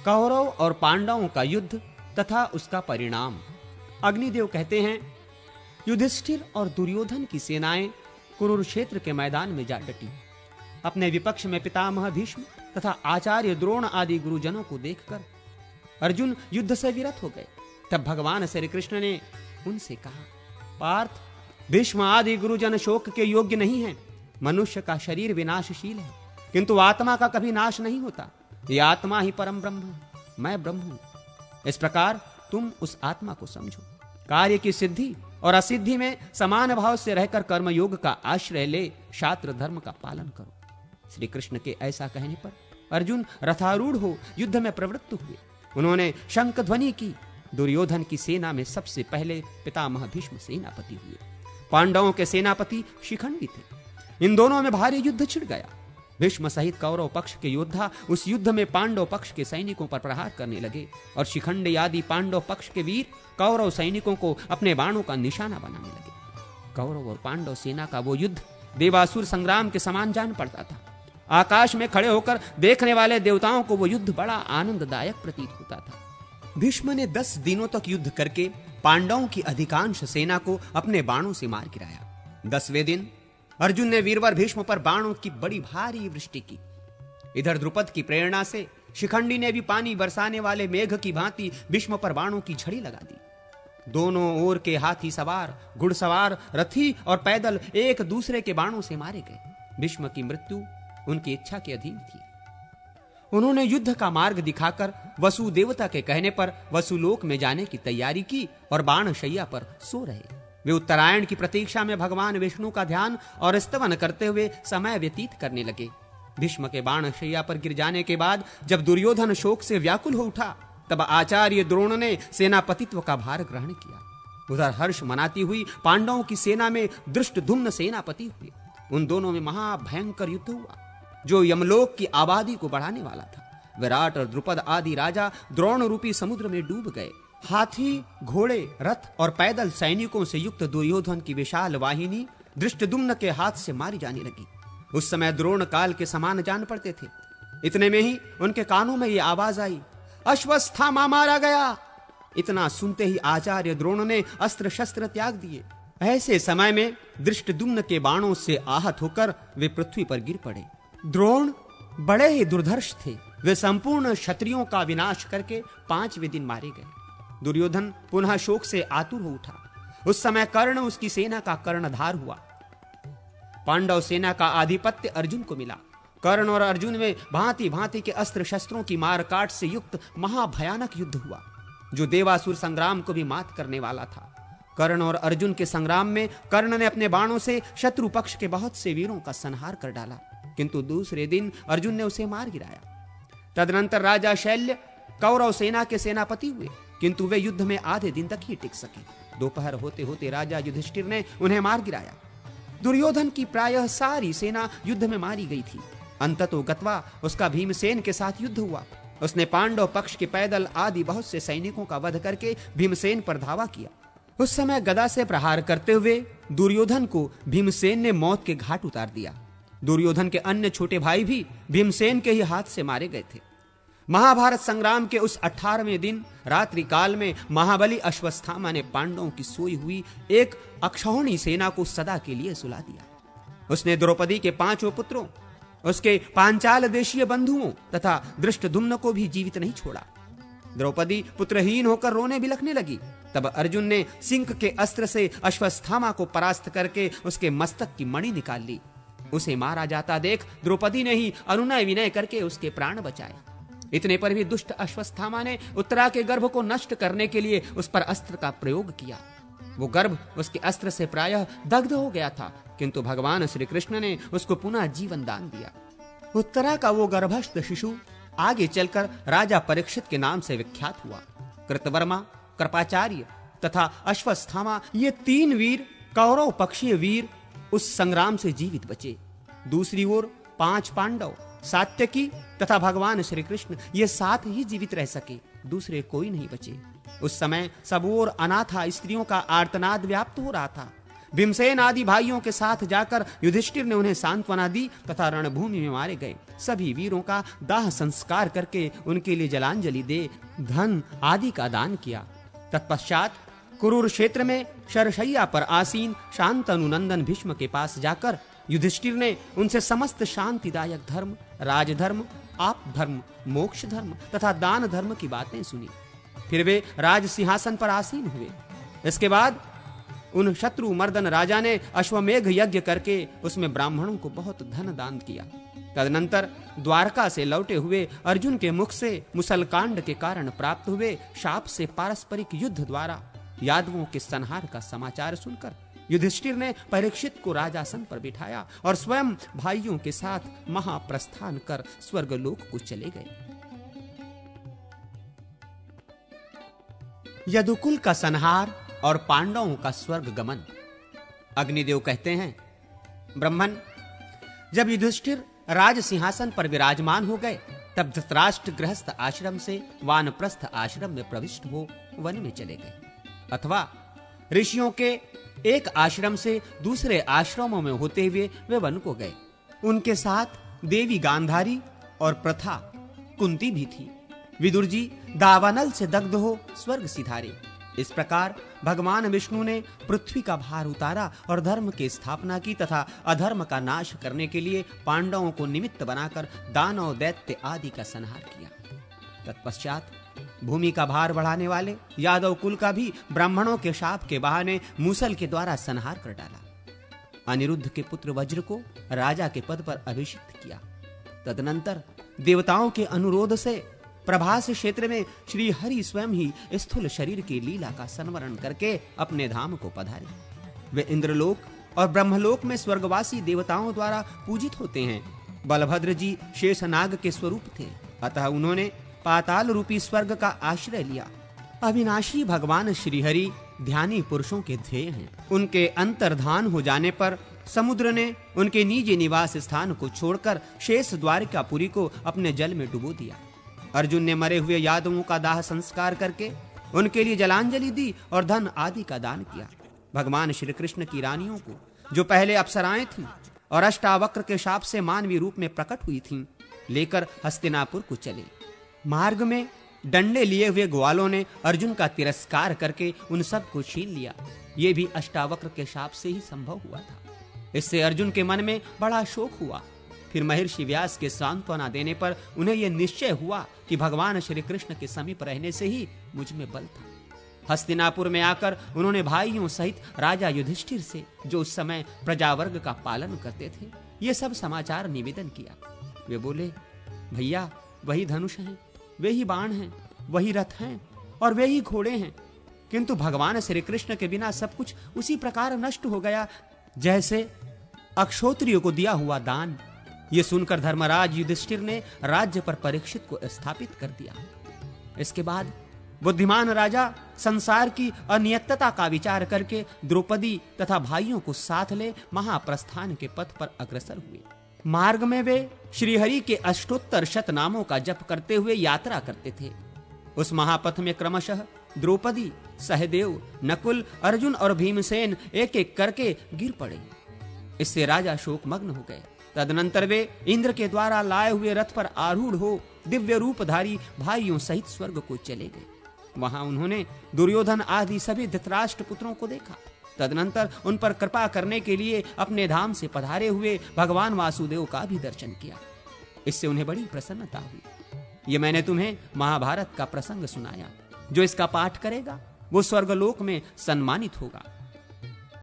कौरव और पांडवों का युद्ध तथा उसका परिणाम। अग्निदेव कहते हैं, युधिष्ठिर और दुर्योधन की सेनाएं कुरुक्षेत्र के मैदान में जा डटी। अपने विपक्ष में पितामह भीष्म तथा आचार्य द्रोण आदि गुरुजनों को देखकर अर्जुन युद्ध से विरत हो गए। तब भगवान श्री कृष्ण ने उनसे कहा, पार्थ, भीष्म आदि गुरुजन शोक के योग्य नहीं हैं। मनुष्य का शरीर विनाशशील है, किंतु आत्मा का कभी नाश नहीं होता। ये आत्मा ही परम ब्रह्म है, मैं ब्रह्म हूं। इस प्रकार तुम उस आत्मा को समझो। कार्य की सिद्धि और असिद्धि में समान भाव से रहकर कर्मयोग का आश्रय ले शास्त्र धर्म का पालन करो। श्री कृष्ण के ऐसा कहने पर अर्जुन रथारूढ़ हो युद्ध में प्रवृत्त हुए। उन्होंने शंख ध्वनि की। दुर्योधन की सेना में सबसे पहले पितामह भीष्म सेनापति हुए। पांडवों के सेनापति शिखंडी थे। इन दोनों में भारी युद्ध छिड़ गया। भीष्म सहित कौरव पक्ष के योद्धा उस युद्ध में पांडव पक्ष के सैनिकों पर प्रहार करने लगे और शिखंडी आदि पांडव पक्ष के वीर कौरव सैनिकों को अपने बाणों का निशाना बनाने लगे। कौरव और पांडव सेना का वो युद्ध देवासुर संग्राम के समान जान पड़ता था। आकाश में खड़े होकर देखने वाले देवताओं को वो युद्ध बड़ा आनंददायक प्रतीत होता था। भीष्म ने 10 दिनों तक युद्ध करके पांडवों की अधिकांश सेना को अपने बाणों से मार गिराया। 10वें दिन अर्जुन ने वीरवर भीष्म पर बाणों की बड़ी भारी वृष्टि की। इधर द्रुपद की प्रेरणा से शिखंडी ने भी पानी बरसाने वाले मेघ की भांति भीष्म पर बाणों की झड़ी लगा दी। दोनों ओर के हाथी सवार, घुड़सवार, रथी और पैदल एक दूसरे के बाणों से मारे गए। भीष्म की मृत्यु उनकी इच्छा के अधीन थी। उन्होंने युद्ध का मार्ग दिखाकर वसु देवता के कहने पर वसुलोक में जाने की तैयारी की और बाण शैया पर सो रहे। वे उत्तरायण की प्रतीक्षा में भगवान विष्णु का ध्यान और स्तवन करते हुए समय व्यतीत करने लगे। भीष्म के बाण शैया पर गिर जाने के बाद जब दुर्योधन शोक से व्याकुल हो उठा, तब आचार्य द्रोण ने सेनापतित्व का भार ग्रहण किया। उधर हर्ष मनाती हुई पांडवों की सेना में धृष्टद्युम्न सेनापति हुए। उन दोनों में महाभयंकर युद्ध हुआ जो यमलोक की आबादी को बढ़ाने वाला था। विराट और द्रुपद आदि राजा द्रोण रूपी समुद्र में डूब गए। हाथी, घोड़े, रथ और पैदल सैनिकों से युक्त दुर्योधन की विशाल वाहिनी धृष्टद्युम्न के हाथ से मारी जाने लगी। उस समय द्रोण काल के समान जान पड़ते थे। इतने में ही उनके कानों में ये आवाज आई, अश्वत्थामा मारा गया। इतना सुनते ही आचार्य द्रोण ने अस्त्र शस्त्र त्याग दिए। ऐसे समय में धृष्टद्युम्न के बाणों से आहत होकर वे पृथ्वी पर गिर पड़े। द्रोण बड़े ही दुर्धर्ष थे। वे संपूर्ण क्षत्रियों का विनाश करके 5वें दिन मारे गए। दुर्योधन पुनः शोक से आतुर हो उठा। उस समय कर्ण उसकी सेना का कर्णधार हुआ। पांडव सेना का आधिपत्य अर्जुन को मिला। कर्ण और अर्जुन में भांति भांति के अस्त्र शस्त्रों की मारकाट से युक्त महाभयानक युद्ध हुआ जो देवासुर संग्राम को भी मात करने वाला था। कर्ण और अर्जुन के संग्राम में कर्ण ने अपने बाणों से शत्रु पक्ष के बहुत से वीरों का संहार कर डाला, किंतु दूसरे दिन अर्जुन ने उसे मार गिराया। तदनंतर राजा शैल्य कौरव सेना के सेनापति हुए, किंतु वे युद्ध में आधे दिन तक ही टिक सके। दोपहर होते होते राजा युधिष्ठिर ने उन्हें मार गिराया। दुर्योधन की प्रायः सारी सेना युद्ध में मारी गई थी। अंततो गत्वा उसका भीमसेन के साथ युद्ध हुआ। उसने पांडव पक्ष के पैदल आदि बहुत से सैनिकों का वध करके भीमसेन पर धावा किया। उस समय गदा से प्रहार करते हुए दुर्योधन को भीमसेन ने मौत के घाट उतार दिया। दुर्योधन के अन्य छोटे भाई भी भीमसेन के ही हाथ से मारे गए थे। महाभारत संग्राम के उस 18वें दिन रात्रि काल में महाबली अश्वत्थामा ने पांडवों की सोई हुई एक अक्षौहिणी सेना को सदा के लिए सुला दिया। उसने द्रौपदी के 5 पुत्रों, उसके पांचाल देशीय बंधुओं तथा धृष्टद्युम्न को भी जीवित नहीं छोड़ा। द्रौपदी पुत्रहीन होकर रोने बिलखने लगी। तब अर्जुन ने सिंह के अस्त्र से अश्वत्थामा को परास्त करके उसके मस्तक की मणि निकाल ली। उसे मारा जाता देख द्रौपदी ने ही अनुनय विनय करके उसके प्राण बचाए। इतने पर भी दुष्ट अश्वत्थामा ने उत्तरा के गर्भ को नष्ट करने के लिए उस पर अस्त्र का प्रयोग किया। वो गर्भ उसके अस्त्र से प्रायः दग्ध हो गया था, किंतु भगवान श्री कृष्ण ने उसको पुनः जीवन दान दिया। उत्तरा का वो गर्भस्थ शिशु आगे चलकर राजा परीक्षित के नाम से विख्यात हुआ। कृतवर्मा, कृपाचार्य तथा अश्वत्थामा ये 3 वीर कौरव पक्षीय वीर उस संग्राम से जीवित बचे। दूसरी ओर 5 पांडव, सात्यकी तथा भगवान श्री कृष्ण ये 7 ही जीवित रह सके, दूसरे कोई नहीं बचे। उस समय सब ओर अनाथा स्त्रियों का आर्तनाद व्याप्त हो रहा था। भीमसेन आदि भाइयों के साथ जाकर युधिष्ठिर ने उन्हें सांत्वना दी तथा रणभूमि में मारे गए सभी वीरों का दाह संस्कार करके उनके लिए जलांजलि दे धन आदि का दान किया। तत्पश्चात कुरुक्षेत्र में शरशैया पर आसीन शांतनु नंदन भीष्म के पास जाकर युधिष्ठिर ने उनसे समस्त शांतिदायक धर्म, राजधर्म, आप धर्म, मोक्ष धर्म तथा दान धर्म की बातें सुनी। फिर वे राज सिंहासन पर आसीन हुए। इसके बाद उन शत्रु मर्दन राजा ने अश्वमेघ यज्ञ करके उसमें ब्राह्मणों को बहुत धन दान किया। तदनंतर द्वारका से लौटे हुए अर्जुन के मुख से मुसलकांड के कारण प्राप्त हुए शाप से पारस्परिक युद्ध द्वारा यादवों के संहार का समाचार सुनकर युधिष्ठिर ने परीक्षित को राजासन पर बिठाया और स्वयं भाइयों के साथ महाप्रस्थान कर स्वर्गलोक को चले गए। यदुकुल का संहार और पांडवों का स्वर्ग गमन। अग्निदेव कहते हैं, ब्रह्मन, जब युधिष्ठिर राज सिंहासन पर विराजमान हो गए तब धृतराष्ट्र गृहस्थ आश्रम से वानप्रस्थ आश्रम में प्रविष्ट हो वन में चले गए, अथवा ऋषियों के एक आश्रम से दूसरे आश्रमों में होते हुए वे वन को गए। उनके साथ देवी गांधारी और प्रथा कुंती भी थी। विदुर जी दावानल से दग्ध हो स्वर्ग सिधारे। इस प्रकार भगवान विष्णु ने पृथ्वी का भार उतारा और धर्म की स्थापना की तथा अधर्म का नाश करने के लिए पांडवों को निमित्त बनाकर दानव, दैत्य आदि का संहार किया। तत्पश्चात भूमि का भार बढ़ाने वाले यादव कुल का भी ब्राह्मणों के शाप के बहाने मूसल के द्वारा संहार कर डाला। अनिरुद्ध के पुत्र वज्र को राजा के पद पर अभिषिक्त किया। तदनंतर देवताओं के अनुरोध से प्रभास क्षेत्र में श्री हरि स्वयं ही स्थूल शरीर की लीला का संवरण करके अपने धाम को पधारे। वे इंद्रलोक और ब्रह्मलोक में स्वर्गवासी देवताओं द्वारा पूजित होते हैं। बलभद्र जी शेषनाग के स्वरूप थे, अतः उन्होंने पाताल रूपी स्वर्ग का आश्रय लिया। अविनाशी भगवान श्रीहरि ध्यानी पुरुषों के ध्येय हैं। उनके अंतर्धान हो जाने पर समुद्र ने उनके निजी निवास स्थान को छोड़कर शेष द्वारिकापुरी को अपने जल में डुबो दिया। अर्जुन ने मरे हुए यादवों का दाह संस्कार करके उनके लिए जलांजलि दी और धन आदि का दान किया। भगवान श्री कृष्ण की रानियों को, जो पहले अप्सराएं थीं और अष्टावक्र के शाप से मानवीय रूप में प्रकट हुई थीं, लेकर हस्तिनापुर को चले। मार्ग में डंडे लिए हुए ग्वालों ने अर्जुन का तिरस्कार करके उन सब को छीन लिया। ये भी अष्टावक्र के शाप से ही संभव हुआ था। इससे अर्जुन के मन में बड़ा शोक हुआ। फिर महर्षि व्यास के सांत्वना देने पर उन्हें यह निश्चय हुआ कि भगवान श्री कृष्ण के समीप रहने से ही मुझ में बल था। हस्तिनापुर में आकर उन्होंने भाइयों सहित राजा युधिष्ठिर से, जो उस समय प्रजावर्ग का पालन करते थे, ये सब समाचार निवेदन किया। वे बोले, भैया, वही धनुष हैं, वे ही बाण हैं, वही रथ हैं और वे ही घोड़े हैं, किंतु भगवान श्री कृष्ण के बिना सब कुछ उसी प्रकार नष्ट हो गया जैसे अक्षोत्रियों को दिया हुआ दान। ये सुनकर धर्मराज युधिष्ठिर ने राज्य पर परीक्षित को स्थापित कर दिया। इसके बाद बुद्धिमान राजा संसार की अनियतता का विचार करके द्रौपदी तथा भाइयों को साथ ले महाप्रस्थान के पथ पर अग्रसर हुए। मार्ग में वे श्रीहरि के अष्टोत्तर शत नामों का जप करते हुए यात्रा करते थे। उस महापथ में क्रमशः द्रौपदी, सहदेव, नकुल, अर्जुन और भीमसेन एक एक करके गिर पड़े। इससे राजा शोकमग्न हो गए। तदनंतर वे इंद्र के द्वारा लाए हुए रथ पर आरूढ़ हो दिव्य रूपधारी भाइयों सहित स्वर्ग को चले गए। वहां उन्होंने दुर्योधन आदि सभी धृतराष्ट्र पुत्रों को देखा। तदनंतर उन पर कृपा करने के लिए अपने धाम से पधारे हुए भगवान वासुदेव का भी दर्शन किया। इससे उन्हें बड़ी प्रसन्नता हुई। ये मैंने तुम्हें महाभारत का प्रसंग सुनाया। जो इसका पाठ करेगा वो स्वर्गलोक में सम्मानित होगा।